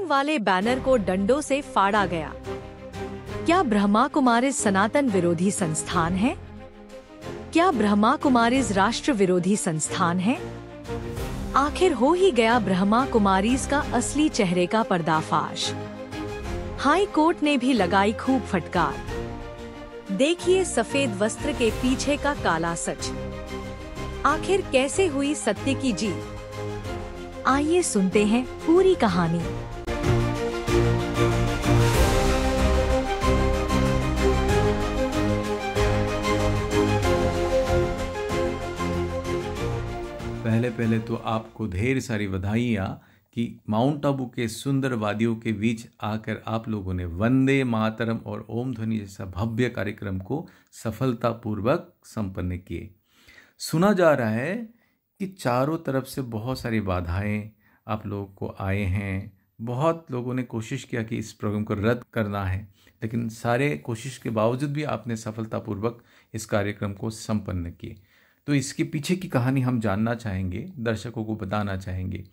वाले बैनर को डंडों से फाड़ा गया। क्या ब्रह्मा कुमारीज सनातन विरोधी संस्थान है? क्या ब्रह्मा कुमारीज राष्ट्र विरोधी संस्थान है? आखिर हो ही गया ब्रह्मा कुमारीज का असली चेहरे का पर्दाफाश। हाई कोर्ट ने भी लगाई खूब फटकार। देखिए सफेद वस्त्र के पीछे का काला सच। आखिर कैसे हुई सत्य की जीत? आइए सुनते हैं पूरी कहानी। पहले तो आपको ढेर सारी बधाइयाँ कि माउंट आबू के सुंदर वादियों के बीच आकर आप लोगों ने वंदे मातरम और ओम ध्वनि जैसा भव्य कार्यक्रम को सफलतापूर्वक संपन्न किए। सुना जा रहा है कि चारों तरफ से बहुत सारी बाधाएं आप लोगों को आए हैं। बहुत लोगों ने कोशिश किया कि इस प्रोग्राम को रद्द करना है, लेकिन सारे कोशिश के बावजूद भी आपने सफलतापूर्वक इस कार्यक्रम को संपन्न किए। तो इसके पीछे की कहानी हम जानना चाहेंगे, दर्शकों को बताना चाहेंगे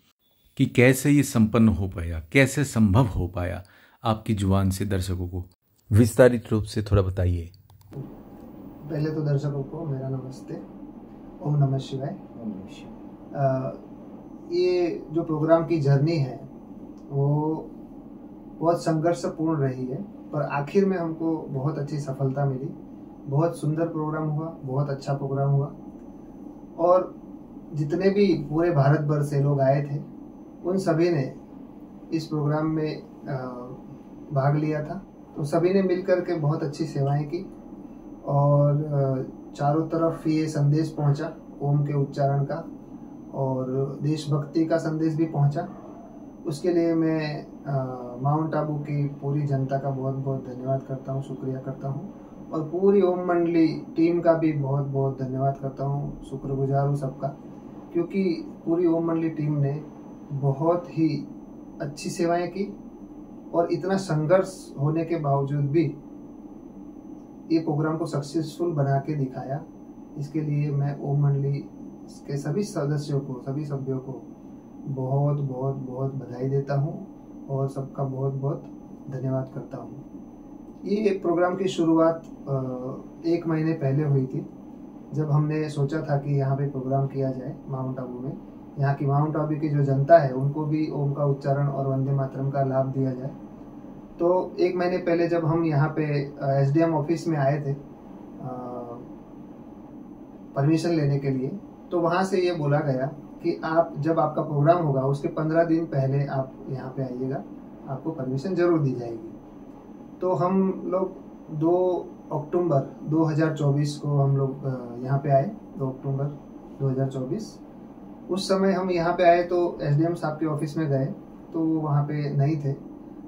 कि कैसे ये संपन्न हो पाया, कैसे संभव हो पाया। आपकी जुबान से दर्शकों को विस्तारित रूप से थोड़ा बताइए। पहले तो दर्शकों को मेरा नमस्ते, ओम नमः शिवाय। ये जो प्रोग्राम की जर्नी है वो बहुत संघर्षपूर्ण रही है, पर आखिर में हमको बहुत अच्छी सफलता मिली। बहुत सुंदर प्रोग्राम हुआ, बहुत अच्छा प्रोग्राम हुआ, और जितने भी पूरे भारत भर से लोग आए थे उन सभी ने इस प्रोग्राम में भाग लिया था। तो सभी ने मिलकर के बहुत अच्छी सेवाएं की और चारों तरफ ये संदेश पहुंचा ओम के उच्चारण का, और देशभक्ति का संदेश भी पहुंचा। उसके लिए मैं माउंट आबू की पूरी जनता का बहुत बहुत धन्यवाद करता हूं, शुक्रिया करता हूं, और पूरी ओम मंडली टीम का भी बहुत बहुत धन्यवाद करता हूं, शुक्रगुजार हूं सबका, क्योंकि पूरी ओम मंडली टीम ने बहुत ही अच्छी सेवाएं की और इतना संघर्ष होने के बावजूद भी ये प्रोग्राम को सक्सेसफुल बना के दिखाया। इसके लिए मैं ओम मंडली के सभी सदस्यों को, सभी सभ्यों को बहुत बहुत बहुत बधाई देता हूं और सबका बहुत बहुत धन्यवाद करता हूं। ये प्रोग्राम की शुरुआत 1 महीने पहले हुई थी, जब हमने सोचा था कि यहाँ पे प्रोग्राम किया जाए माउंट आबू में। यहाँ की माउंट आबू की जो जनता है उनको भी ओम का उच्चारण और वंदे मातरम का लाभ दिया जाए। तो 1 महीने पहले जब हम यहाँ पे एसडीएम ऑफिस में आए थे परमिशन लेने के लिए, तो वहाँ से ये बोला गया कि आप जब आपका प्रोग्राम होगा उसके 15 दिन पहले आप यहाँ पे आइएगा, आपको परमिशन जरूर दी जाएगी। तो हम लोग 2 अक्टूबर 2024 को हम लोग यहाँ पे आए, 2 अक्टूबर 2024। उस समय हम यहाँ पे आए तो एसडीएम साहब के ऑफिस में गए, तो वो वहाँ पे नहीं थे।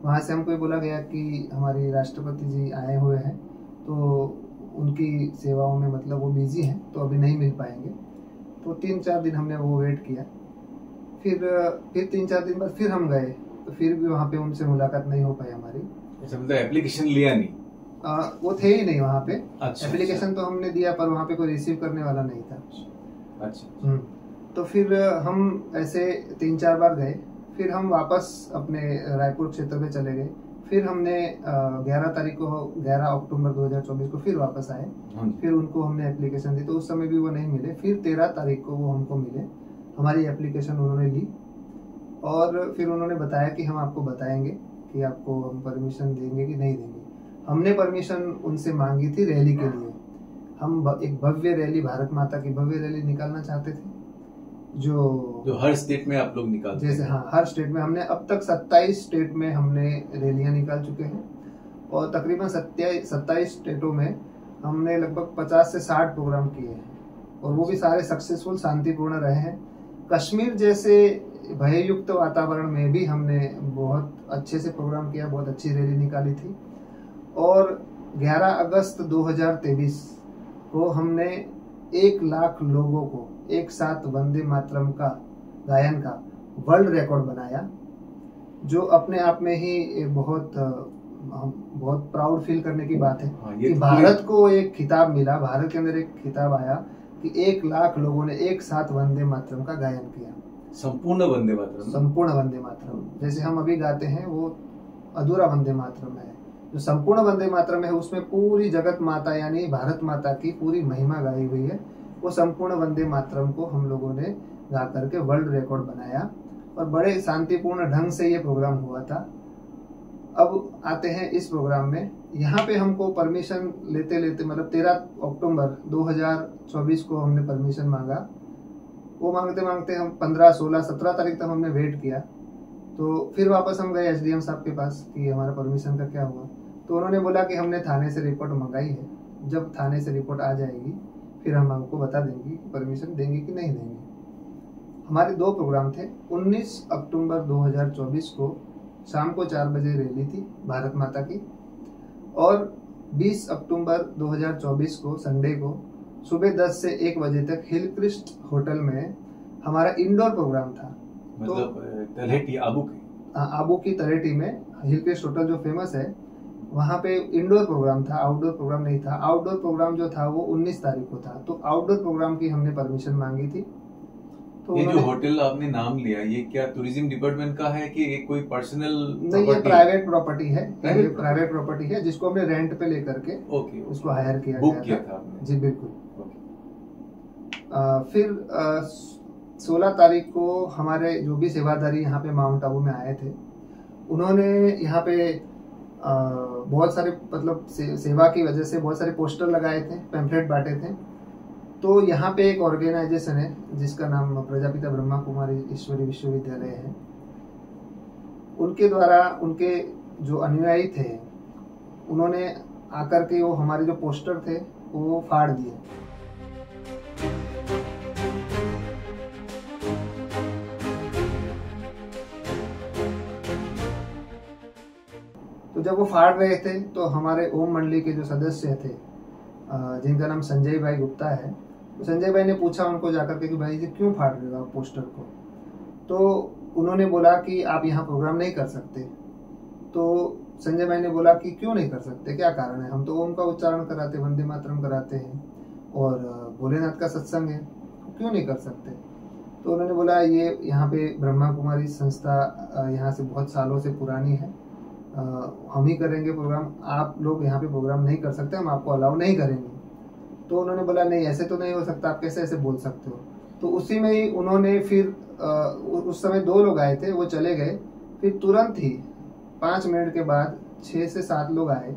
वहाँ से हमको ये बोला गया कि हमारी राष्ट्रपति जी आए हुए हैं, तो उनकी सेवाओं में मतलब वो बिजी हैं, तो अभी नहीं मिल पाएंगे। तो 3-4 दिन हमने वो वेट किया। फिर 3-4 दिन बाद फिर हम गए, तो फिर भी वहाँ पे उनसे मुलाकात नहीं हो पाई हमारी। अच्छा, मतलब एप्लीकेशन लिया नहीं? वो थे ही नहीं वहाँ पे। अच्छा, एप्लीकेशन तो हमने दिया, पर वहाँ पे कोई रिसीव करने वाला नहीं था। अच्छा। तो फिर हम ऐसे 3-4 बार गए। फिर हम वापस अपने रायपुर क्षेत्र में चले गए। फिर हमने 11 अक्टूबर 2024 को फिर वापस आए। फिर उनको हमने एप्लीकेशन दी, तो उस समय भी वो नहीं मिले। फिर 13 तारीख को वो हमको मिले, हमारी एप्लीकेशन उन्होंने ली, और फिर उन्होंने बताया कि हम आपको बताएंगे कि आपको हम परमिशन देंगे कि नहीं देंगे। हमने परमिशन उनसे मांगी थी रैली के लिए। हम एक भव्य रैली, भारत माता की भव्य रैली निकालना चाहते थे, जो हर स्टेट में आप लोग निकालते हैं। जैसे हाँ, हर स्टेट में हमने अब तक 27 स्टेट में हमने रैलियां निकाल चुके हैं, और तकरीबन 27 स्टेटों में हमने लगभग 50 से 60 प्रोग्राम किए हैं, और वो भी सारे सक्सेसफुल, शांतिपूर्ण रहे हैं। कश्मीर जैसे भययुक्त वातावरण में भी हमने बहुत अच्छे से प्रोग्राम किया, बहुत अच्छी रैली निकाली थी। और 11 अगस्त 2023 को हमने 1 लाख लोगों को एक साथ वंदे मातरम का गायन का वर्ल्ड रिकॉर्ड बनाया, जो अपने आप में ही बहुत प्राउड फील करने की बात है। कि भारत को एक खिताब मिला, भारत के अंदर एक खिताब आया कि 1 लाख लोगों ने एक साथ वंदे मातरम का गायन किया। संपूर्ण वंदे मातरम। संपूर्ण वंदे मातरम, जैसे हम अभी गाते हैं वो अधूरा वंदे मातरम है। जो संपूर्ण वंदे मातरम है उसमें पूरी जगत माता यानी भारत माता की पूरी महिमा गाई हुई है। वो संपूर्ण वंदे मातरम को हम लोगों ने गा करके वर्ल्ड रिकॉर्ड बनाया और बड़े शांतिपूर्ण ढंग से ये प्रोग्राम हुआ था। अब आते हैं इस प्रोग्राम में। यहाँ पे हमको परमिशन लेते लेते मतलब 13 अक्टूबर 2024 को हमने परमिशन मांगा। वो मांगते मांगते हम 15, 16, 17 तारीख तक हमने वेट किया। तो फिर वापस हम गए एसडीएम साहब के पास कि हमारा परमिशन का क्या हुआ। तो उन्होंने बोला कि हमने थाने से रिपोर्ट मंगाई है, जब थाने से रिपोर्ट आ जाएगी फिर हम आपको बता देंगे कि परमिशन देंगे कि नहीं देंगे। हमारे 2 प्रोग्राम थे। 19 अक्टूबर 2024 को शाम को 4 बजे रैली थी भारत माता की, और 20 अक्टूबर 2024 को संडे को सुबह 10 से 1 बजे तक हिलक्रिस्ट होटल में हमारा इंडोर प्रोग्राम था। मतलब तलहटी आबू की तलहटी में हिलक्रिस्ट होटल जो फेमस है वहाँ पे इंडोर प्रोग्राम था, आउटडोर प्रोग्राम नहीं था। आउटडोर प्रोग्राम जो था वो 19 तारीख को था। तो आउटडोर प्रोग्राम की हमने परमिशन मांगी थी। तो ये जो होटल आपने नाम लिया ये क्या टूरिज्म डिपार्टमेंट का है कि एक कोई पर्सनल? नहीं, ये प्राइवेट प्रॉपर्टी है। प्राइवेट प्रॉपर्टी है जिसको हमने रेंट पे लेकर के उसको हायर किया गया था। जी बिल्कुल। फिर 16 तारीख को हमारे जो भी सेवादारी यहाँ पे माउंट आबू में आए थे उन्होंने यहाँ पे बहुत सारे मतलब सेवा की वजह से बहुत सारे पोस्टर लगाए थे, पैम्फलेट बांटे थे। तो यहाँ पे एक ऑर्गेनाइजेशन है जिसका नाम प्रजापिता ब्रह्मा कुमारी ईश्वरी विश्वविद्यालय है। उनके द्वारा उनके जो अनुयायी थे उन्होंने आकर के वो हमारे जो पोस्टर थे वो फाड़ दिए। तो जब वो फाड़ रहे थे तो हमारे ओम मंडली के जो सदस्य थे जिनका नाम संजय भाई गुप्ता है, तो संजय भाई ने पूछा उनको जाकर के कि भाई जी क्यों फाड़ रहे हो आप पोस्टर को। तो उन्होंने बोला कि आप यहाँ प्रोग्राम नहीं कर सकते। तो संजय भाई ने बोला कि क्यों नहीं कर सकते, क्या कारण है? हम तो ओम का उच्चारण कराते, वंदे मातरम कराते हैं और भोलेनाथ का सत्संग है, क्यों नहीं कर सकते? तो उन्होंने बोला ये यहाँ पे ब्रह्मा कुमारी संस्था यहाँ से बहुत सालों से पुरानी है, हम ही करेंगे प्रोग्राम, आप लोग यहाँ पे प्रोग्राम नहीं कर सकते, हम आपको अलाउ नहीं करेंगे। तो उन्होंने बोला नहीं ऐसे तो नहीं हो सकता, आप कैसे ऐसे बोल सकते हो। तो उसी में ही उन्होंने फिर उस समय 2 लोग आए थे, वो चले गए। फिर तुरंत ही 5 मिनट के बाद 6 से 7 लोग आए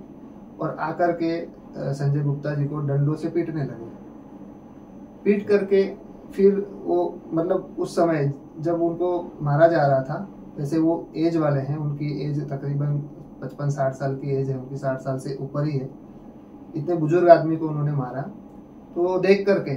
और आकर के संजय गुप्ता जी को डंडों से पीटने लगे। पीट करके फिर वो मतलब उस समय जब उनको मारा जा रहा था, वैसे वो एज वाले हैं, उनकी एज तकरीबन 55-60 साल की एज है, उनकी 60 साल से ऊपर ही है। इतने बुजुर्ग आदमी को उन्होंने मारा। तो देख करके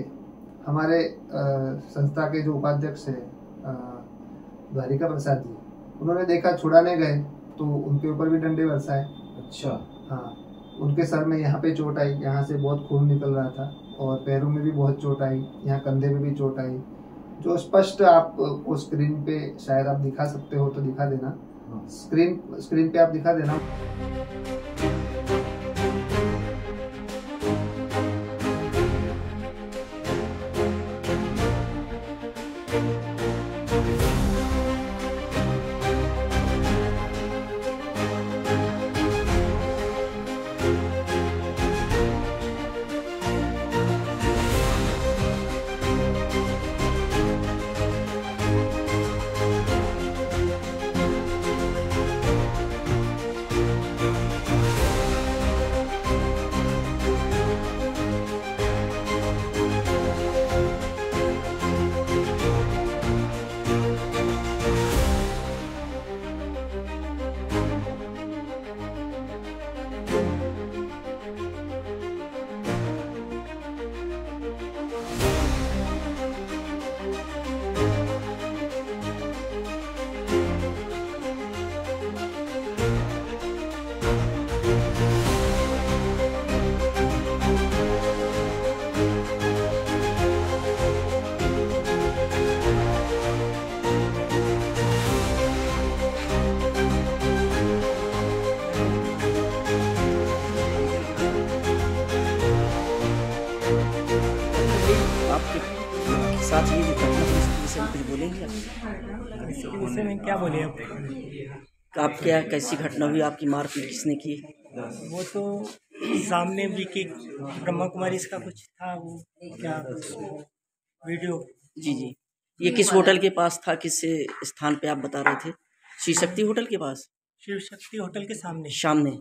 हमारे संस्था के जो उपाध्यक्ष है द्वारिका प्रसाद जी, उन्होंने देखा, छुड़ाने गए तो उनके ऊपर भी डंडे बरसाए। अच्छा। हाँ, उनके सर में यहाँ पे चोट आई, यहाँ से बहुत खून निकल रहा था और पैरों में भी बहुत चोट आई, यहाँ कंधे में भी चोट आई, जो स्पष्ट आप वो स्क्रीन पे शायद आप दिखा सकते हो तो दिखा देना। स्क्रीन पे आप दिखा देना। आपके साथ ये जो घटना विषय में कुछ बोलेंगे इसके विषय में क्या बोले अब? आप क्या कैसी घटना हुई, आपकी मारपीट किसने की? वो तो सामने भी कि ब्रह्मा कुमारी इसका कुछ था, वो क्या वीडियो। जी जी, ये किस होटल के पास था, किस स्थान पे आप बता रहे थे? शिव शक्ति होटल के पास? शिव शक्ति होटल के सामने। सामने।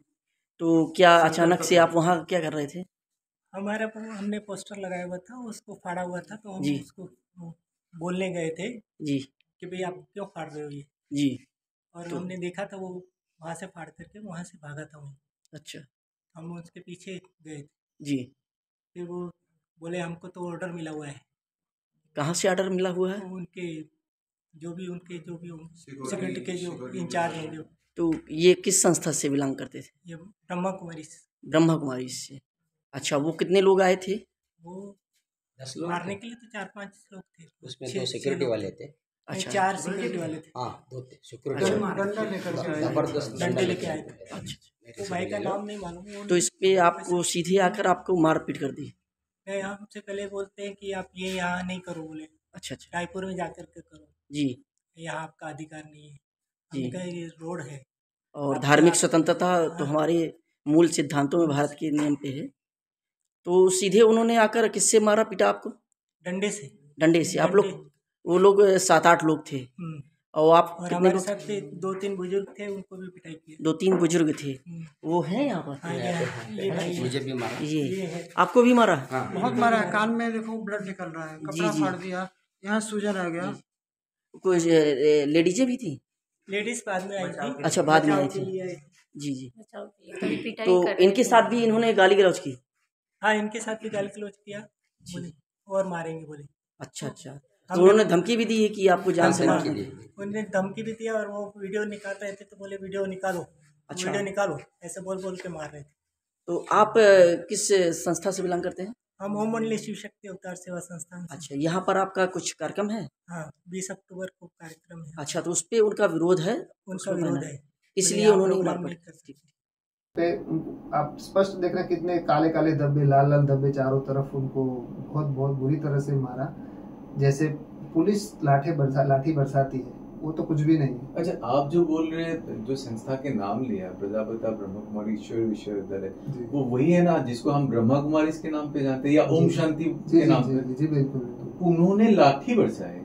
तो क्या अचानक से आप वहाँ क्या कर रहे थे? हमने पोस्टर लगाया हुआ था, उसको फाड़ा हुआ था, तो हम जी। उसको बोलने गए थे जी कि भाई आप क्यों फाड़ रहे हो ये। जी। और तो हमने देखा था वो वहाँ से फाड़ करके वहाँ से भागा था वो। अच्छा। हम उसके पीछे गए थे। जी। फिर वो बोले हमको तो ऑर्डर मिला हुआ है। कहाँ से ऑर्डर मिला हुआ है? तो उनके जो भी सिक्योरिटी के जो इंचार्ज होंगे, तो ये किस संस्था से बिलोंग करते थे? ये ब्रह्मा कुमारी से। ब्रह्मा कुमारी से। अच्छा, वो कितने लोग आए थे? वो मारने के लिए तो 4-5 लोग थे। उसमें 2 सिक्योरिटी वाले थे। अच्छा। 4 सिक्योरिटी वाले थे। हाँ, 2 थे सिक्योरिटी वाले। जबरदस्त डंडे लेके आए थे। अच्छा। तो भाई का नाम नहीं मालूम। तो इस पे आपको सीधे आकर आपको मारपीट कर दी? नहीं, हमसे पहले बोलते हैं कि आप ये यहाँ नहीं करो, बोले अच्छा अच्छा। रायपुर में जाकर के करो, जी यहाँ आपका अधिकार नहीं है। जी। हमने कहा ये रोड है। और धार्मिक स्वतंत्रता तो हमारे मूल सिद्धांतों में भारत के नियम पे है। तो सीधे उन्होंने आकर किससे मारा पीटा आपको? डंडे से। डंडे से। आप लोग, वो लोग 7-8 लोग थे और आप और कितने हमारे लोग? साथ 2-3 बुजुर्ग थे, उनको भी पिटाई की। 2-3 बुजुर्ग थे। वो हैं यहाँ पर? हाँ, ये भाई मुझे भी मारा। ये आपको भी मारा? बहुत मारा है, कान में देखो ब्लड निकल रहा है, कपड़ा जी। फाड़ दिया, यहाँ सूजन आ गया। कुछ लेडीजें भी थी? लेडीज बाद में आई थी। अच्छा, बाद में आई बचाव के थी। लिए आई थी। जी जी। तो इनके साथ भी इन्होंने गाली गलौज की? हाँ, इनके साथ भी गाली गलौज किया, बोले और मारेंगे बोले। अच्छा अच्छा। तो उन्होंने धमकी भी दी है कि आपको जान से मार? उन्होंने धमकी भी दिया और वो वीडियो निकाल रहे थे तो बोले वीडियो निकालो। अच्छा। वीडियो निकालो, ऐसे बोल बोल के मार रहे थे। तो आप किस संस्था से बिलोंग करते हैं? हम ओम मंडली शिव शक्ति अवतार सेवा संस्थान से। अच्छा, यहाँ पर आपका कुछ कार्यक्रम है? हाँ, 20 अक्टूबर को कार्यक्रम है। अच्छा, तो उस पे उनका विरोध है? उनका विरोध है, इसलिए उन्होंने प्रोग्राम मारपीट नहीं कर सकते। पे आप स्पष्ट देख रहे हैं कितने काले काले धब्बे, लाल लाल धब्बे चारों तरफ। उनको बहुत बहुत बुरी तरह से मारा, जैसे पुलिस लाठी बरसाती है, वो तो कुछ भी नहीं है। अच्छा, आप जो बोल रहे हैं, जो संस्था के नाम लिया प्रजापिता ब्रह्मा कुमारी ईश्वर विश्वविद्यालय, वो वही है ना जिसको हम ब्रह्मा कुमारी के नाम पे जानते हैं, या ओम शांति के नाम पे? जी बिल्कुल। उन्होंने लाठी बरसाए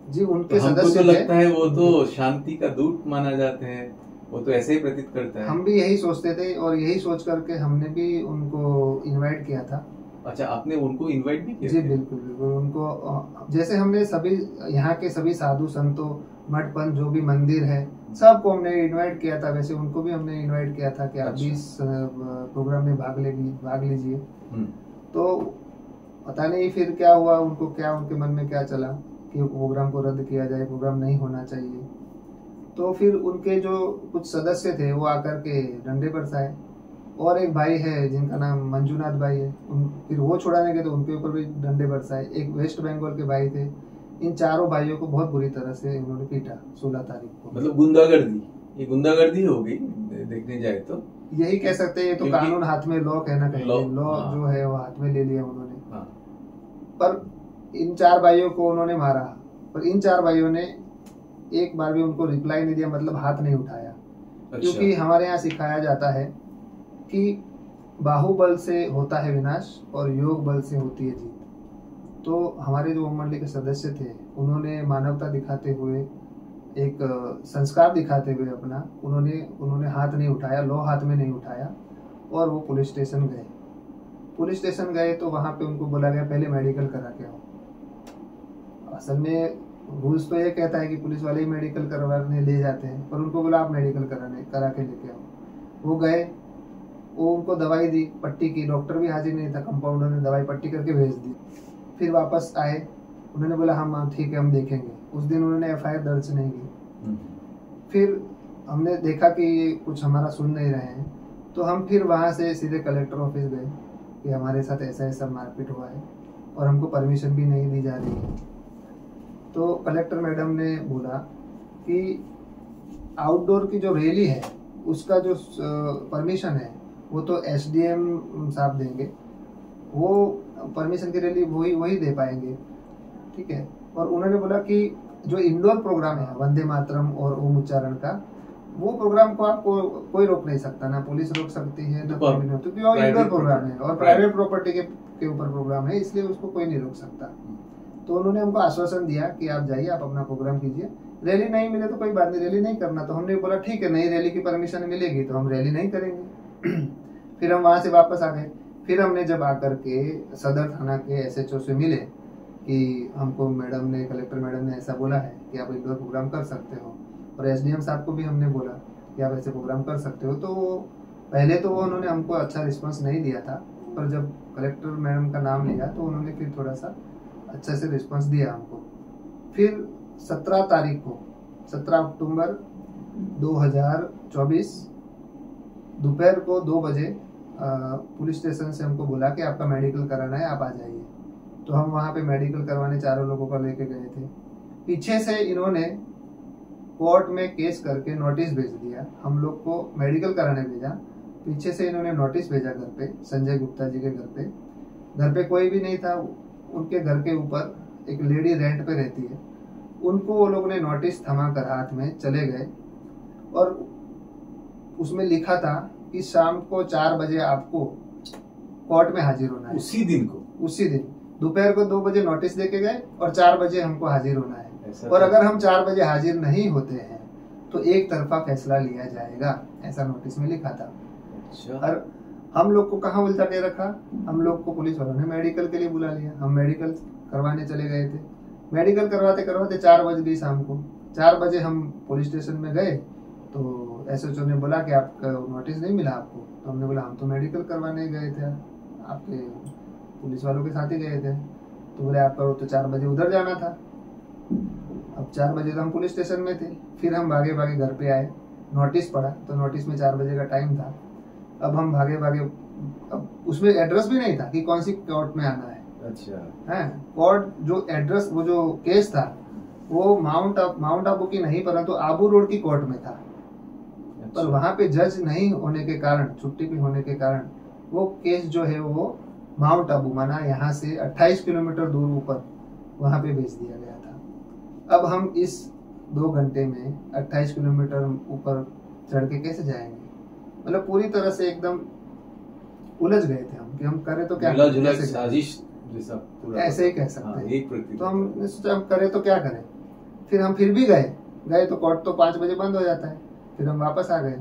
जी, उनके हमको सदस्य तो लगता है वो तो शांति का दूत माना जाते हैं, वो तो ऐसे ही प्रतीत करता है। हम भी यही सोचते थे और यही सोच करके हमने भी उनको इनवाइट किया था। अच्छा, आपने उनको इनवाइट भी किया? जी बिल्कुल बिल्कुल। उनको जैसे हमने सभी यहाँ के सभी साधु संतों, मठ पंथ, जो भी मंदिर है, सबको हमने इनवाइट किया था, वैसे उनको भी हमने इनवाइट किया था कि आप भी इस प्रोग्राम में भाग लीजिए। तो पता नहीं फिर क्या हुआ, उनके मन में क्या चला कि प्रोग्राम को रद्द किया जाए, प्रोग्राम नहीं होना चाहिए। तो फिर उनके जो कुछ सदस्य थे वो आकर के डंडे बरसाए, और एक भाई है जिनका नाम मंजूनाथ भाई है, फिर वो छुड़ाने गए तो उनके ऊपर भी डंडे बरसाए। एक वेस्ट बंगाल के भाई थे। इन चारों भाइयों को बहुत बुरी तरह से उन्होंने पीटा 16 तारीख को। मतलब गुंडागर्दी, ये गुंडागर्दी हो गई देखने जाए तो। यही कह सकते हैं, तो कानून हाथ में, लॉ कहना कहेंगे, लॉ हाँ। जो है वो हाथ में ले लिया उन्होंने। हाँ। पर इन 4 भाइयों को उन्होंने मारा, पर इन 4 भाइयों ने एक बार भी उनको रिप्लाई नहीं दिया, मतलब हाथ नहीं उठाया। अच्छा। क्योंकि हमारे यहाँ सिखाया जाता है कि बाहुबल से होता है विनाश और योग बल से होती है जीत। तो हमारे जो ओम मंडली के सदस्य थे, उन्होंने मानवता दिखाते हुए, एक संस्कार दिखाते हुए अपना, उन्होंने हाथ नहीं उठाया, लॉ हाथ में नहीं उठाया, और वो पुलिस स्टेशन गए। पुलिस स्टेशन गए तो वहाँ पे उनको बोला गया पहले मेडिकल करा के आओ। असल में रूल्स तो ये कहता है कि पुलिस वाले ही मेडिकल करवाने ले जाते हैं, पर उनको बोला आप मेडिकल करा के लेके आओ। वो गए, वो उनको दवाई दी, पट्टी की, डॉक्टर भी हाजिर नहीं था, कंपाउंडर ने दवाई पट्टी करके भेज दी। फिर वापस आए, उन्होंने बोला हम ठीक है, हम देखेंगे। उस दिन उन्होंने FIR दर्ज नहीं की। फिर हमने देखा कि कुछ हमारा सुन नहीं रहे हैं, तो हम फिर वहाँ से सीधे कलेक्टर ऑफिस गए कि हमारे साथ ऐसा ऐसा मारपीट हुआ है और हमको परमिशन भी नहीं दी जा रही है। तो कलेक्टर मैडम ने बोला कि आउटडोर की जो रैली है उसका जो परमिशन है वो तो SDM साहब देंगे, वो परमिशन की रैली वही दे पाएंगे, ठीक है। और उन्होंने बोला कि जो इंडोर प्रोग्राम है वंदे मातरम और ओम उच्चारण का, वो प्रोग्राम को आपको कोई रोक नहीं सकता, ना पुलिस रोक सकती है ना कोई नहीं, क्योंकि वो इंडोर प्रोग्राम है और प्राइवेट प्रॉपर्टी के ऊपर प्रोग्राम है, इसलिए उसको कोई नहीं रोक सकता। तो उन्होंने हमको आश्वासन दिया कि आप जाइए, आप अपना प्रोग्राम कीजिए, रैली नहीं मिले तो कोई बात नहीं, रैली नहीं करना। तो हमने बोला ठीक है, नई रैली की परमिशन मिलेगी तो हम रैली नहीं करेंगे। फिर हम वहां से वापस आ गए। फिर हमने जब आकर के सदर थाना के SHO से मिले कि हमको मैडम ने, कलेक्टर मैडम ने ऐसा बोला है कि आप इंडोर प्रोग्राम कर सकते हो, और SDM साहब को भी हमने बोला कि आप ऐसे प्रोग्राम कर सकते हो। तो पहले तो उन्होंने हमको अच्छा रिस्पांस नहीं दिया था, पर जब कलेक्टर मैडम का नाम लिया तो उन्होंने फिर थोड़ा सा अच्छे से रिस्पांस दिया हमको। फिर 17 तारीख को, 17 अक्टूबर 2024 दोपहर को 2 बजे पुलिस स्टेशन से हमको बोला कि आपका मेडिकल कराना है, आप आ जाइए। तो हम वहाँ पे मेडिकल करवाने चारों लोगों को लेके गए थे। पीछे से इन्होंने कोर्ट में केस करके नोटिस भेज दिया, हम लोग को मेडिकल कराने भेजा, पीछे से इन्होंने नोटिस भेजा घर पे, संजय गुप्ता जी के घर पे। घर पे कोई भी नहीं था, उनके घर के ऊपर एक लेडी रेंट पे रहती है, उनको वो लोग ने नोटिस थमा कर हाथ में चले गए, और उसमें लिखा था कि शाम को 4 बजे आपको कोर्ट में हाजिर होना है। उसी दिन को, उसी दिन दोपहर को 2 बजे नोटिस देके गए और 4 बजे हमको हाजिर होना है, और अगर हम 4 बजे हाजिर नहीं होते हैं तो एक तरफा फैसला लिया जाएगा, ऐसा नोटिस में लिखा था। और हम लोग को कहाँ उल्टा के रखा, हम लोग को पुलिस वालों ने मेडिकल के लिए बुला लिया। हम मेडिकल करवाने चले गए थे। मेडिकल करवाते करवाते 4 बज गई शाम को। 4 बजे हम पुलिस स्टेशन में गए तो SHO ने बोला कि आपका नोटिस नहीं मिला आपको। तो हमने बोला हम तो मेडिकल करवाने गए थे, आपके पुलिस वालों के साथ ही गए थे। तो बोले आपका तो 4 बजे उधर जाना था। अब 4 बजे तो हम पुलिस स्टेशन में थे। फिर हम भागे भागे घर पे आए, नोटिस पढ़ा तो नोटिस में 4 बजे का टाइम था। अब हम भागे भागे, अब उसमें एड्रेस भी नहीं था कि कौन सी कोर्ट में आना है। अच्छा है कोर्ट जो एड्रेस, वो जो केस था वो माउंट आबू की नहीं परंतु आबू रोड की कोर्ट में था। पर वहां पे जज नहीं होने के कारण, छुट्टी पे होने के कारण वो केस जो है वो माउंट आबू, माना यहाँ से 28 किलोमीटर दूर ऊपर, वहां पे भेज दिया गया था। अब हम इस 2 घंटे में 28 किलोमीटर ऊपर चढ़ के कैसे जाएंगे? मतलब पूरी तरह से एकदम उलझ गए थे हम कि हम करें तो क्या, साजिश जैसा पूरा, ऐसे ही कह सकते हाँ, हैं। एक प्रकृति। तो हमने सोचा हम करें तो क्या करें। फिर हम फिर भी गए तो कोर्ट तो 5 बजे बंद हो जाता है। फिर हम वापस आ गए।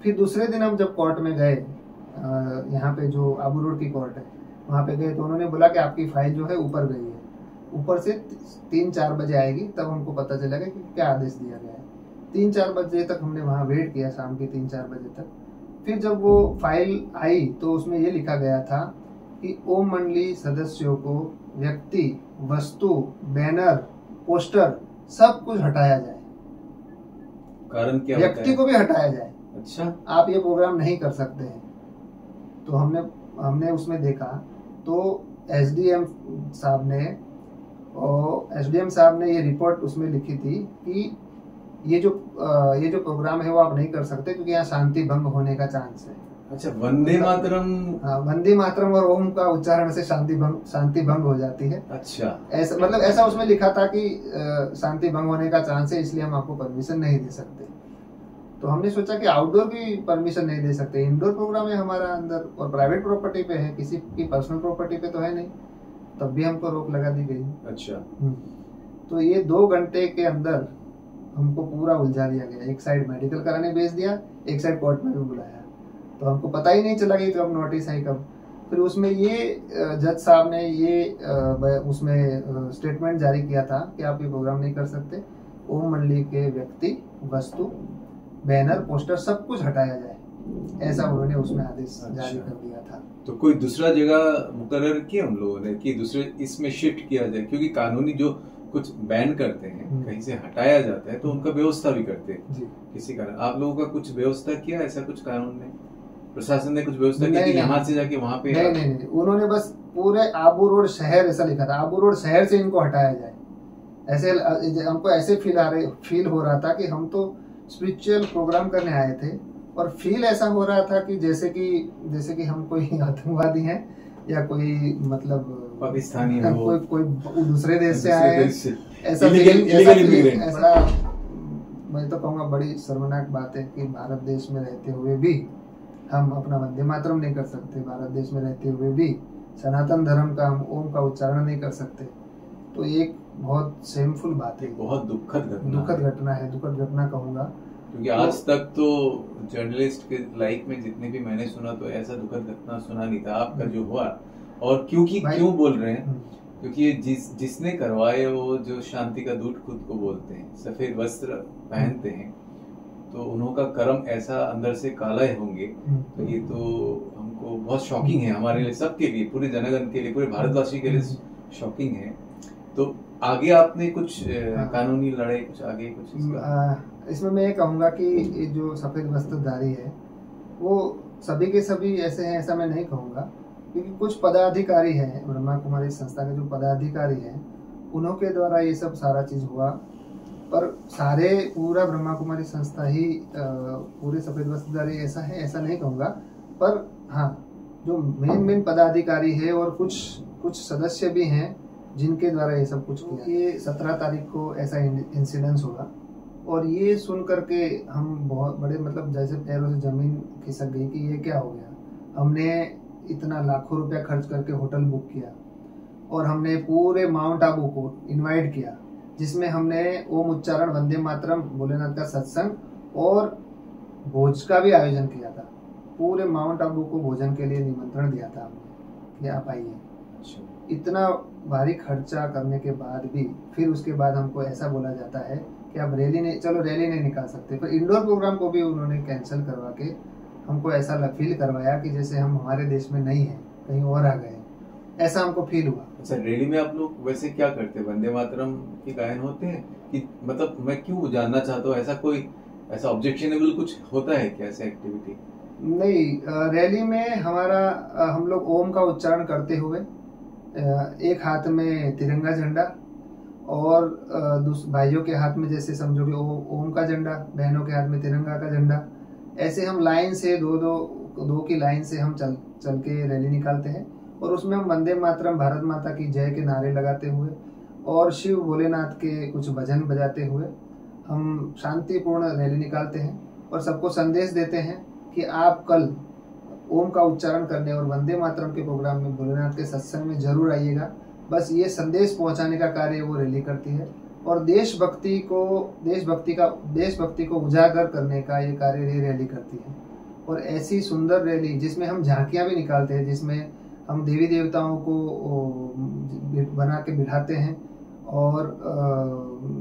फिर दूसरे दिन हम जब कोर्ट में गए, यहाँ पे जो आबू रोड की कोर्ट है वहाँ पे गए, तो उन्होंने बोला कि आपकी फाइल जो है ऊपर गई है, ऊपर से 3-4 बजे आएगी, तब हमको पता चलेगा कि क्या आदेश दिया गया है। 3-4 बजे तक हमने वहाँ वेट किया, शाम के 3-4 बजे तक। फिर जब वो फाइल आई तो उसमें ये लिखा गया था कि ओम मंडली सदस्यों को व्यक्ति, वस्तु, बैनर, पोस्टर सब कुछ हटाया जाए। कारण क्या? व्यक्ति को भी हटाया जाए। अच्छा, आप ये प्रोग्राम नहीं कर सकते हैं। तो हमने उसमें देखा तो SDM साहब ने ये रिपोर्ट उसमें लिखी थी कि ये जो प्रोग्राम है वो आप नहीं कर सकते क्योंकि यहाँ शांति भंग होने का चांस है। अच्छा, वंदे मातरम, वंदे मातरम और ओम का उच्चारण से शांति भंग हो जाती है। अच्छा, ऐसा उसमें लिखा था कि शांति भंग होने का चांस है, इसलिए हम आपको परमिशन नहीं दे सकते। तो हमने सोचा कि आउटडोर की परमिशन नहीं दे सकते, इंडोर प्रोग्राम है हमारा अंदर और प्राइवेट प्रॉपर्टी पे है, किसी की पर्सनल प्रॉपर्टी पे तो है नहीं, तब भी हमको रोक लगा दी गई। अच्छा, तो ये 2 घंटे के अंदर हमको पूरा उलझा दिया गया। एक साइड मेडिकल कराने भेज दिया, एक साइड कोर्ट में भी बुलाया, तो हमको पता ही नहीं चला कि कब नोटिस आई कब। फिर उसमें ये जज साहब ने ये उसमें स्टेटमेंट जारी किया था कि आप ये प्रोग्राम नहीं कर सकते, ओम मंडली के व्यक्ति, वस्तु, बैनर, पोस्टर सब कुछ हटाया जाए, ऐसा उन्होंने उसमें आदेश जारी कर दिया था। तो कोई दूसरा जगह मुकर्रर किया उन लोगों ने कि दूसरे इसमें शिफ्ट किया जाए, क्योंकि कानूनी जो कुछ बैन करते हैं, कहीं से हटाया जाता है तो उनका व्यवस्था भी करते हैं जी। किसी कारण आप लोगों का कुछ व्यवस्था किया, ऐसा कुछ कानून ने, प्रशासन ने कुछ व्यवस्था की कि यहाँ से जाके वहाँ पे? नहीं, उन्होंने बस पूरे आबू रोड शहर, ऐसा लिखा था आबू रोड शहर से इनको हटाया जाए। ऐसे हमको ऐसे फील हो रहा था कि हम तो स्पिरिचुअल प्रोग्राम करने आए थे और फील ऐसा हो रहा था कि जैसे कि हम कोई आतंकवादी हैं या कोई मतलब पाकिस्तानी हो, कोई दूसरे देश से दूसरे आए, देश से ऐसा illegal immigrant। ऐसा मैं तो कहूँगा बड़ी शर्मनाक बात है कि भारत देश में रहते हुए भी हम अपना वंदे मातरम नहीं कर सकते, भारत देश में रहते हुए भी सनातन धर्म का हम ओम का उच्चारण नहीं कर सकते। तो एक बहुत शेमफुल बात है, बहुत दुखद घटना है, दुखद घटना कहूँगा। क्योंकि आज तक तो जर्नलिस्ट के लाइफ में जितने भी मैंने सुना तो ऐसा दुखद घटना सुना नहीं था। आपका जो हुआ, और क्यों बोल रहे हैं, क्योंकि ये जिसने करवाए वो जो शांति का दूत खुद को बोलते हैं, सफेद वस्त्र पहनते हैं, तो उनका कर्म ऐसा अंदर से काला होंगे। तो ये तो हमको बहुत शॉकिंग है, हमारे लिए, सबके लिए, पूरे जनगण के लिए, पूरे भारतवासी के लिए शॉकिंग है। तो आगे आपने कुछ कानूनी लड़ाई, कुछ आगे कुछ इसमें मैं ये कहूँगा कि ये जो सफेद वस्त्रधारी है वो सभी के सभी ऐसे हैं, ऐसा मैं नहीं कहूँगा, क्योंकि कुछ पदाधिकारी हैं, ब्रह्मा कुमारी संस्था के जो पदाधिकारी हैं उन्हों के द्वारा ये सब सारा चीज़ हुआ। पर सारे पूरा ब्रह्मा कुमारी संस्था ही पूरे सफेद वस्त्रधारी ऐसा है, ऐसा नहीं कहूँगा। पर हाँ, जो मेन पदाधिकारी है और कुछ सदस्य भी हैं जिनके द्वारा ये सब कुछ किया। ये 17 तारीख को ऐसा इंसिडेंस हुआ, और ये सुन करके हम बहुत बड़े, मतलब जैसे पैरों से जमीन खिसक गई कि ये क्या हो गया। हमने इतना लाखों रुपया खर्च करके होटल बुक किया, और हमने पूरे माउंट आबू को इनवाइट किया, जिसमें हमने ओम उच्चारण, वंदे मातरम, भोलेनाथ का सत्संग और भोज का भी आयोजन किया था। पूरे माउंट आबू को भोजन के लिए निमंत्रण दिया था हमने कि आप आइए। इतना भारी खर्चा करने के बाद भी फिर उसके बाद हमको ऐसा बोला जाता है कि आप रैली नहीं निकाल सकते। पर इंडोर प्रोग्राम को भी उन्होंने कैंसिल करवा के हमको ऐसा फील करवाया कि जैसे हम हमारे देश में नहीं है, कहीं और आ गए, ऐसा हमको फील हुआ। अच्छा, रैली में आप लोग वैसे क्या करते हैं? वंदे मातरम के गायन होते हैं कि, मतलब मैं क्यों जानना चाहता हूँ, ऐसा ऑब्जेक्शनेबल कुछ होता है क्या, ऐसा एक्टिविटी? नहीं, रैली में हम लोग ओम का उच्चारण करते हुए एक हाथ में तिरंगा झंडा और भाइयों के हाथ में, जैसे समझो कि ओम का झंडा, बहनों के हाथ में तिरंगा का झंडा, ऐसे हम लाइन से दो की लाइन से हम चल के रैली निकालते हैं। और उसमें हम वंदे मातरम, भारत माता की जय के नारे लगाते हुए और शिव भोलेनाथ के कुछ भजन बजाते हुए हम शांतिपूर्ण रैली निकालते हैं, और सबको संदेश देते हैं कि आप कल ओम का उच्चारण करने और वंदे मातरम के प्रोग्राम में, भोलेनाथ के सत्संग में जरूर आइएगा। बस ये संदेश पहुंचाने का कार्य वो रैली करती है, और देशभक्ति को उजागर करने का ये कार्य ये रैली करती है। और ऐसी सुंदर रैली जिसमें हम झांकियां भी निकालते हैं, जिसमें हम देवी देवताओं को बना के बिठाते हैं, और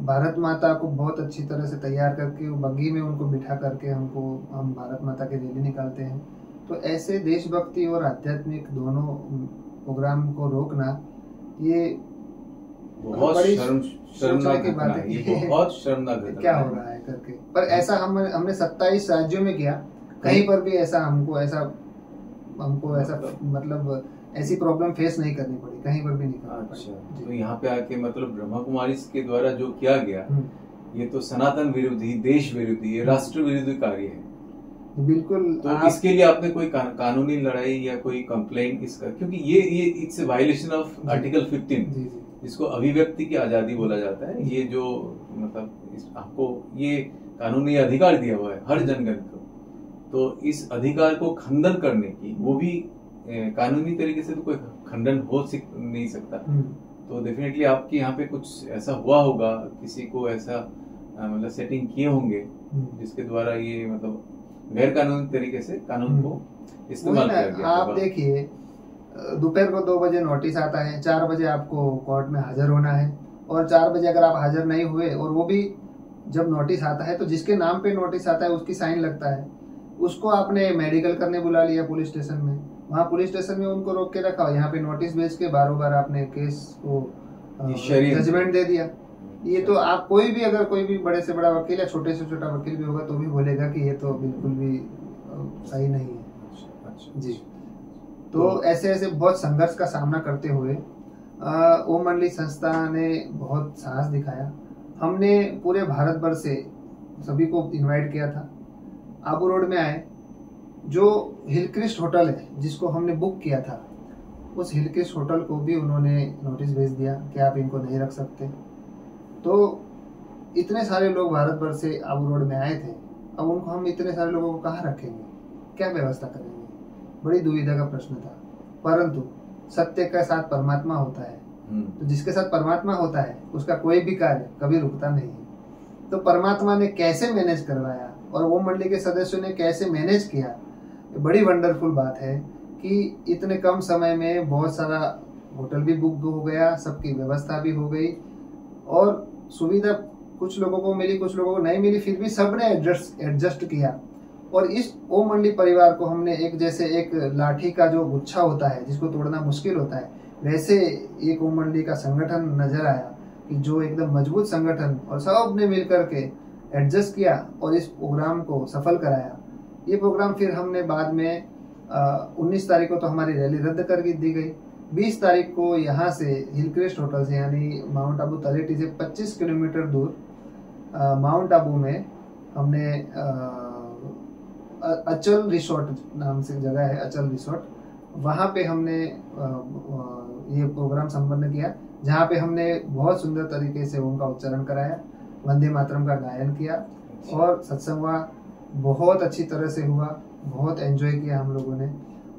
भारत माता को बहुत अच्छी तरह से तैयार करके बग्गी में उनको बिठा करके हम भारत माता की रैली निकालते हैं। तो ऐसे देशभक्ति और आध्यात्मिक दोनों प्रोग्राम को रोकना, ये बहुत शर्मनाक की बात है। ये बहुत शर्मनाक है क्या हो रहा है करके। पर ऐसा हमने 27 राज्यों में किया, कहीं पर भी हमको ऐसा मतलब ऐसी प्रॉब्लम फेस नहीं करनी पड़ी, कहीं पर भी नहीं करनी पड़ी। अच्छा, तो यहाँ पे आके मतलब ब्रह्मा कुमारी के द्वारा जो किया गया, ये तो सनातन विरोधी, देश विरोधी, राष्ट्र विरोधी कार्य है। बिल्कुल। तो इसके लिए आपने कोई कानूनी लड़ाई या कोई कंप्लेंट इसका, क्योंकि ये it's a violation of article 15, जिसको अभिव्यक्ति की आजादी बोला जाता है। ये जो मतलब आपको ये कानूनी अधिकार दिया हुआ है हर जनगण को, तो इस अधिकार को खंडन करने की, वो भी कानूनी तरीके से तो कोई खंडन हो नहीं सकता। तो डेफिनेटली आपके यहाँ पे कुछ ऐसा हुआ होगा, किसी को ऐसा मतलब सेटिंग किए होंगे जिसके द्वारा ये मतलब गैर कानूनी तरीके से कानून को इस्तेमाल किया गया। आप देखिए, दोपहर को 2 बजे नोटिस आता है, 4 बजे आपको कोर्ट में हाजिर होना है, और 4 बजे अगर आप हाजिर नहीं हुए, और वो भी जब नोटिस आता है तो जिसके नाम पे नोटिस आता है उसकी साइन लगता है, उसको आपने मेडिकल करने बुला लिया पुलिस स्टेशन में, वहाँ पुलिस स्टेशन में उनको रोक के रखा, यहाँ पे नोटिस भेज के बार आपने केस को जजमेंट दे दिया। ये तो आप कोई भी बड़े से बड़ा वकील या छोटे से छोटा वकील भी होगा तो भी बोलेगा कि ये तो बिल्कुल भी सही नहीं है। जी। तो ऐसे बहुत संघर्ष का सामना करते हुए ओम मंडली संस्था ने बहुत साहस दिखाया। हमने पूरे भारत भर से सभी को इनवाइट किया था। आबू रोड में आए, जो हिलक्रिस्ट होटल है जिसको हमने बुक किया था, उस हिलक्रिस्ट होटल को भी उन्होंने नोटिस भेज दिया कि आप इनको नहीं रख सकते। तो इतने सारे लोग भारत भर से आबू रोड में आए थे, अब उनको हम इतने सारे लोगों को कहाँ रखेंगे, क्या व्यवस्था करेंगे, बड़ी दुविधा का प्रश्न था। परंतु सत्य के साथ परमात्मा होता है, तो जिसके साथ परमात्मा होता है उसका कोई भी कार्य कभी रुकता नहीं है। तो परमात्मा ने कैसे मैनेज करवाया और वो मंडली के सदस्यों ने कैसे मैनेज किया, बड़ी वंडरफुल बात है कि इतने कम समय में बहुत सारा होटल भी बुक हो गया, सबकी व्यवस्था भी हो गई और सुविधा कुछ लोगों को मिली, कुछ लोगों को नहीं मिली, फिर भी सबने एडजस्ट किया। और इस ओम मंडली परिवार को हमने एक जैसे एक लाठी का जो गुच्छा होता है जिसको तोड़ना मुश्किल होता है, वैसे एक ओम मंडली का संगठन नजर आया कि जो एकदम मजबूत संगठन, और सब ने मिलकर के एडजस्ट किया और इस प्रोग्राम को सफल कराया। ये प्रोग्राम फिर हमने बाद में 19 तारीख को तो हमारी रैली रद्द कर दी गई। 20 तारीख को यहाँ से हिलक्रिस्ट होटल से यानी माउंट आबू तलेटी से 25 किलोमीटर दूर माउंट आबू में हमने अचल रिसोर्ट नाम से जगह है, अचल रिसोर्ट, वहाँ पे हमने ये प्रोग्राम संपन्न किया, जहाँ पे हमने बहुत सुंदर तरीके से ओम का उच्चारण कराया, वंदे मातरम का गायन किया और सत्संग हुआ, बहुत अच्छी तरह से हुआ, बहुत एंजॉय किया हम लोगों ने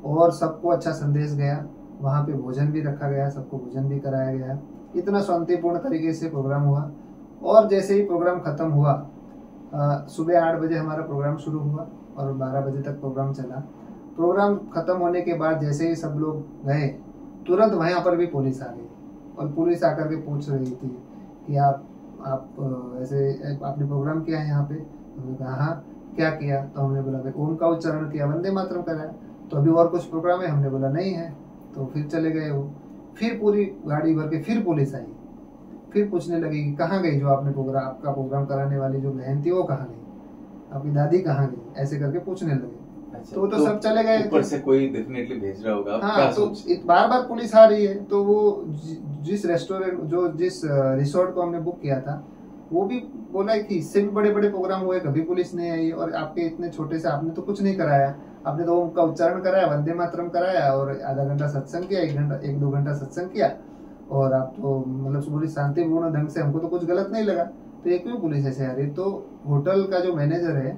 और सबको अच्छा संदेश गया। वहाँ पे भोजन भी रखा गया, सबको भोजन भी कराया गया, इतना शांतिपूर्ण तरीके से प्रोग्राम हुआ। और जैसे ही प्रोग्राम खत्म हुआ, सुबह 8 बजे हमारा प्रोग्राम शुरू हुआ और 12 बजे तक प्रोग्राम चला। प्रोग्राम खत्म होने के बाद जैसे ही सब लोग गए, तुरंत वहाँ पर भी पुलिस आ गई और पुलिस आकर के पूछ रही थी कि आप ऐसे आपने प्रोग्राम किया है यहाँ पे? हमने कहा हाँ, क्या किया? तो हमने बोला भाई ओम का उच्चारण किया, वंदे मातरम कराया। तो अभी और कुछ प्रोग्राम है? हमने बोला नहीं है। तो फिर चले गए वो। फिर पूरी गाड़ी भर के फिर पुलिस आई, फिर पूछने लगी कि कहाँ गई जो आपका प्रोग्राम कराने वाली जो बहन थी वो कहाँ गई, आपकी दादी कहाँ गई, ऐसे करके पूछने लगे। अच्छा, तो सब चले गए। ऊपर से कोई डेफिनेटली भेज रहा होगा। हाँ, तो बार बार पुलिस आ रही है। तो वो जिस रेस्टोरेंट जिस रिसोर्ट को हमने बुक किया था वो भी बोला कि इससे भी बड़े बड़े प्रोग्राम हुए, कभी पुलिस नहीं आई और आपके इतने छोटे से आपने तो कुछ नहीं कराया, आपने तो ओम का उच्चारण कराया, वंदे मातरम कराया और आधा घंटा सत्संग किया, 1-2 घंटा सत्संग किया और आप तो मतलब पूरी शांतिपूर्ण ढंग से, हमको तो कुछ गलत नहीं लगा, तो ये क्यों पुलिस ऐसे आ रही? तो होटल का जो मैनेजर है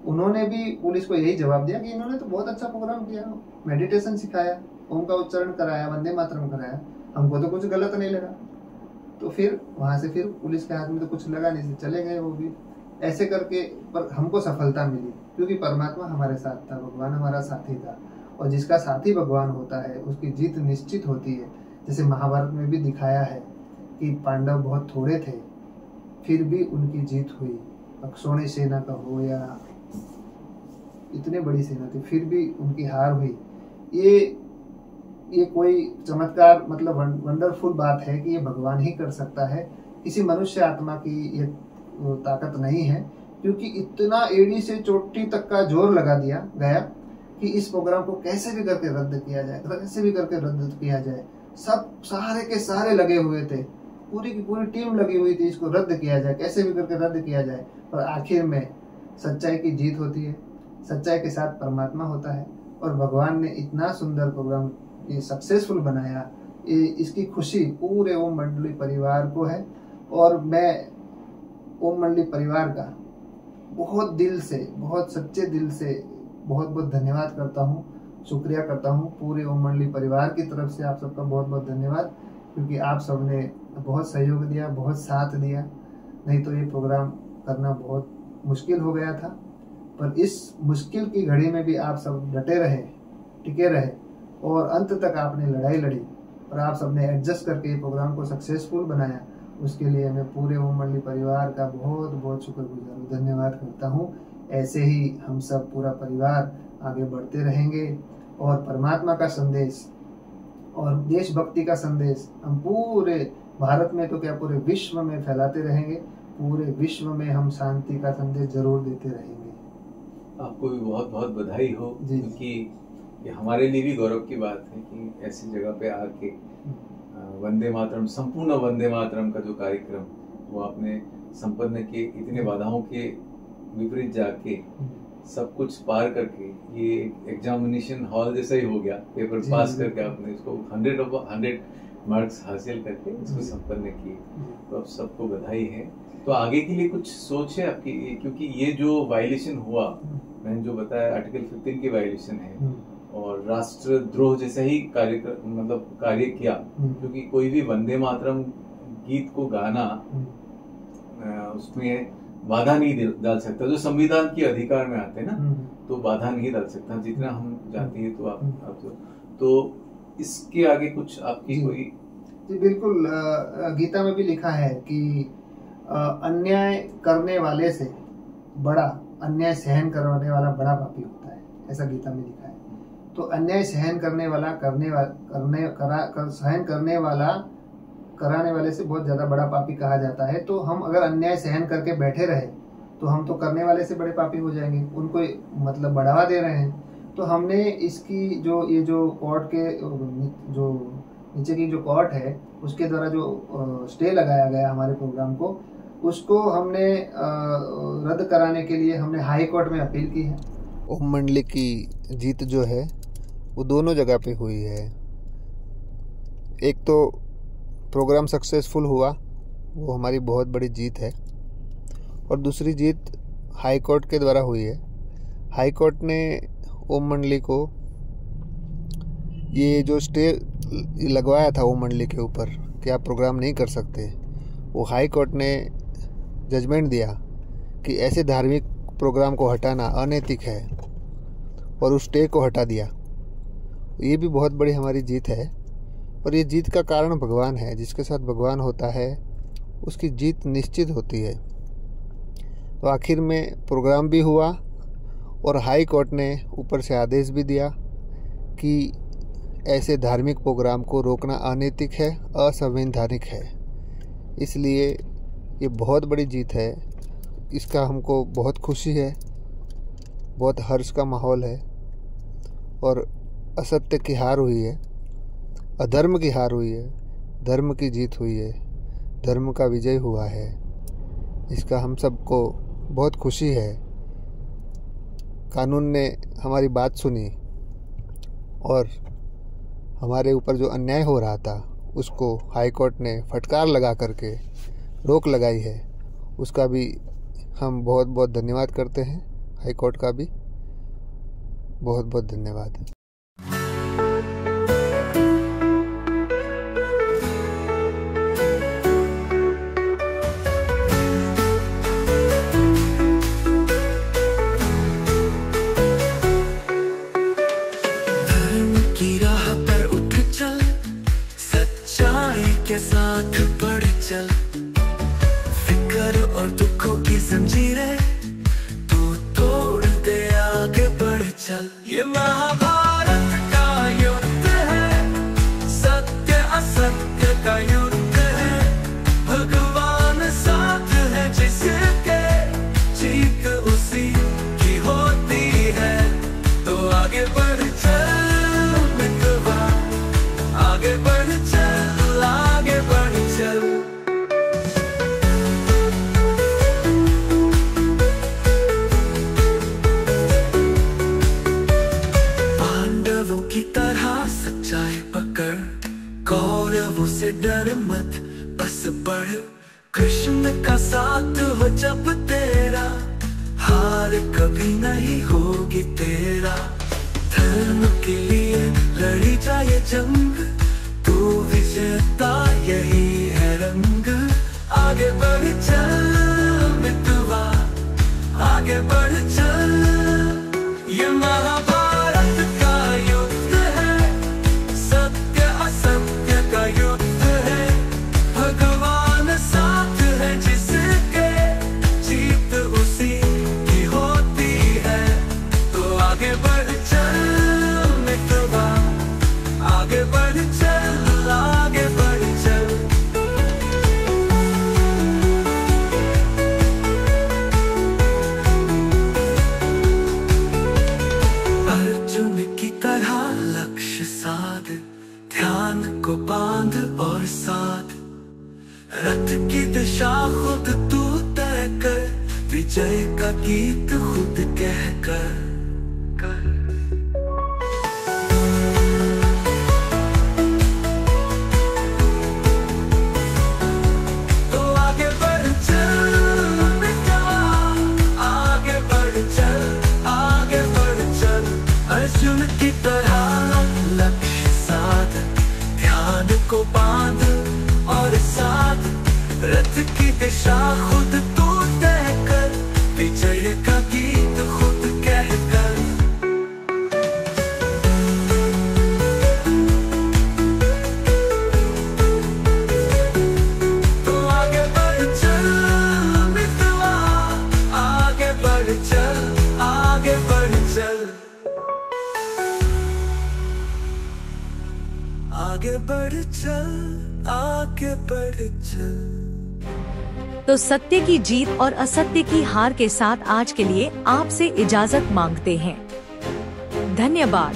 उन्होंने भी पुलिस को यही जवाब दिया कि इन्होंने तो बहुत अच्छा प्रोग्राम किया, मेडिटेशन सिखाया, ओम का उच्चारण कराया, वंदे मातरम कराया, हमको तो कुछ गलत नहीं लगा। तो फिर वहां से फिर पुलिस के हाथ में तो कुछ लगा नहीं, चले गए वो भी। ऐसे करके पर हमको सफलता मिली क्योंकि परमात्मा हमारे साथ था, भगवान हमारा साथी था और जिसका साथी भगवान होता है उसकी जीत निश्चित होती है। जैसे महाभारत में भी दिखाया है कि पांडव बहुत थोड़े थे फिर भी उनकी जीत हुई, अक्षौणी सेना का हो या इतनी बड़ी सेना थी फिर भी उनकी हार हुई। ये कोई चमत्कार मतलब वंडरफुल बात है कि ये भगवान ही कर सकता है, किसी मनुष्य आत्मा की ये ताकत नहीं है, क्योंकि इतना एड़ी से चोटी तक का जोर लगा दिया गया कि इस प्रोग्राम को कैसे भी करके रद्द किया जाए, कैसे भी करके रद्द किया जाए। सब सारे के सारे लगे हुए थे, पूरी की पूरी टीम लगी हुई थी, इसको रद्द किया जाए, कैसे भी करके रद्द किया जाए। पर आखिर में सच्चाई की जीत होती है, सच्चाई के साथ परमात्मा होता है और भगवान ने इतना सुंदर प्रोग्राम ये सक्सेसफुल बनाया, इसकी खुशी पूरे ओम मंडली परिवार को है। और मैं ओम मंडली परिवार का बहुत दिल से, बहुत सच्चे दिल से बहुत बहुत धन्यवाद करता हूँ, शुक्रिया करता हूँ। पूरे ओम मंडली परिवार की तरफ से आप सबका बहुत बहुत धन्यवाद, क्योंकि आप सबने बहुत सहयोग दिया, बहुत साथ दिया, नहीं तो ये प्रोग्राम करना बहुत मुश्किल हो गया था। पर इस मुश्किल की घड़ी में भी आप सब डटे रहे, टिके रहे और अंत तक आपने लड़ाई लड़ी और आप सबने एडजस्ट करके ये प्रोग्राम को सक्सेसफुल बनाया। उसके लिए मैं पूरे ओम मंडली परिवार का बहुत बहुत शुक्रगुजार हूँ, धन्यवाद करता हूँ। ऐसे ही हम सब पूरा परिवार आगे बढ़ते रहेंगे और परमात्मा का संदेश और देशभक्ति का संदेश हम पूरे भारत में तो क्या पूरे विश्व में फैलाते रहेंगे। पूरे विश्व में हम शांति का संदेश जरूर देते रहेंगे। आपको भी बहुत बहुत बधाई हो, क्योंकि ये हमारे लिए भी गौरव की बात है कि ऐसी जगह पे आके वंदे मातरम, संपूर्ण वंदे मातरम का जो कार्यक्रम वो आपने संपन्न किए, इतने बाधाओं के विपरीत जाके सब कुछ पार करके ये एग्जामिनेशन हॉल जैसा ही हो गया, पेपर पास करके आपने इसको 100 मार्क्स हासिल करके इसको संपन्न किए, तो आप सबको बधाई है। तो आगे के लिए कुछ सोच है आपकी, क्योंकि ये जो वायलेशन हुआ, मैंने जो बताया आर्टिकल 15 की वायलेशन है और राष्ट्रद्रोह जैसा ही कार्य किया, क्योंकि कोई भी वंदे मातरम गीत को गाना उसमें बाधा नहीं डाल सकता, जो संविधान के अधिकार में आते हैं ना, तो बाधा नहीं डाल सकता, जितना हम जानते हैं। तो आप तो इसके आगे कुछ आपकी कोई? जी बिल्कुल, गीता में भी लिखा है कि अन्याय करने वाले से बड़ा, अन्याय सहन करने वाला बड़ा पापी होता है, ऐसा गीता में लिखा है। तो अन्याय सहन करने वाला सहन करने वाला कराने वाले से बहुत ज्यादा बड़ा पापी कहा जाता है। तो हम अगर अन्याय सहन करके बैठे रहे तो हम तो करने वाले से बड़े पापी हो जाएंगे, उनको मतलब बढ़ावा दे रहे हैं। तो हमने इसकी ये जो कोर्ट के जो नीचे की जो कोर्ट है उसके द्वारा जो स्टे लगाया गया हमारे प्रोग्राम को, उसको हमने रद्द कराने के लिए हमने हाई कोर्ट में अपील की है। ओम मंडली की जीत जो है वो दोनों जगह पे हुई है। एक तो प्रोग्राम सक्सेसफुल हुआ, वो हमारी बहुत बड़ी जीत है, और दूसरी जीत हाई कोर्ट के द्वारा हुई है। हाई कोर्ट ने ओम मंडली को ये जो स्टे लगवाया था ओम मंडली के ऊपर कि आप प्रोग्राम नहीं कर सकते, वो हाई कोर्ट ने जजमेंट दिया कि ऐसे धार्मिक प्रोग्राम को हटाना अनैतिक है, और उस स्टे को हटा दिया। ये भी बहुत बड़ी हमारी जीत है, और ये जीत का कारण भगवान है। जिसके साथ भगवान होता है उसकी जीत निश्चित होती है। तो आखिर में प्रोग्राम भी हुआ और हाई कोर्ट ने ऊपर से आदेश भी दिया कि ऐसे धार्मिक प्रोग्राम को रोकना अनैतिक है, असंवैधानिक है। इसलिए ये बहुत बड़ी जीत है, इसका हमको बहुत खुशी है, बहुत हर्ष का माहौल है। और असत्य की हार हुई है, अधर्म की हार हुई है, धर्म की जीत हुई है, धर्म का विजय हुआ है। इसका हम सबको बहुत खुशी है। कानून ने हमारी बात सुनी और हमारे ऊपर जो अन्याय हो रहा था उसको हाई कोर्ट ने फटकार लगा करके रोक लगाई है। उसका भी हम बहुत बहुत धन्यवाद करते हैं, हाई कोर्ट का भी बहुत बहुत धन्यवाद। के साथ बढ़ चल, फिक्र और दुखों की जंजीरें तू तोड़ दे, आगे बढ़ चल। ये महाभारत का युद्ध है, सत्य असत्य का युद्ध है, भगवान साथ है जिसके, जीत उसी की होती है। तो आगे बढ़ चल मित्रवा, आगे बढ़ चल, आगे बढ़ चल। पांडवों की तरह सच्चाई पकड़, कौरवों से डर मत, बस बढ़। कृष्ण का साथ हो जब तेरा, हार कभी नहीं होगी तेरा। धर्म के लिए लड़ी जाए जंग, तू विजेता यही है रंग। आगे बढ़ चल मित्रवा, आगे बढ़ चल। ये महाभारत का युद्ध है, सत्य असत्य का युद्ध है, भगवान साथ है जिसके, जीत उसी की होती है। तो आगे बढ़ चल मित्रवा, आगे बढ़ चल, आगे बढ़ चल। अर्जुन की तरह लक्ष्य साध, ध्यान को बांध और साध। रथ की दिशा खुद तू तय कर, विजय का गीत खुद कह कर तो आगे बढ़ चल बेटा, आगे बढ़ चल, आगे बढ़ चल। अर्जुन की तरह लक्ष्य साध, ध्यान को बांध और साध, रथ की दिशा खुद तू तय कर, विजय का गीत खुद कह कर। तो आगे बढ़ चल मित्रवा, आगे बढ़ चल, आगे बढ़ चल, आगे बढ़ चल, आगे बढ़ चल। तो सत्य की जीत और असत्य की हार के साथ आज के लिए आपसे इजाजत मांगते हैं। धन्यवाद।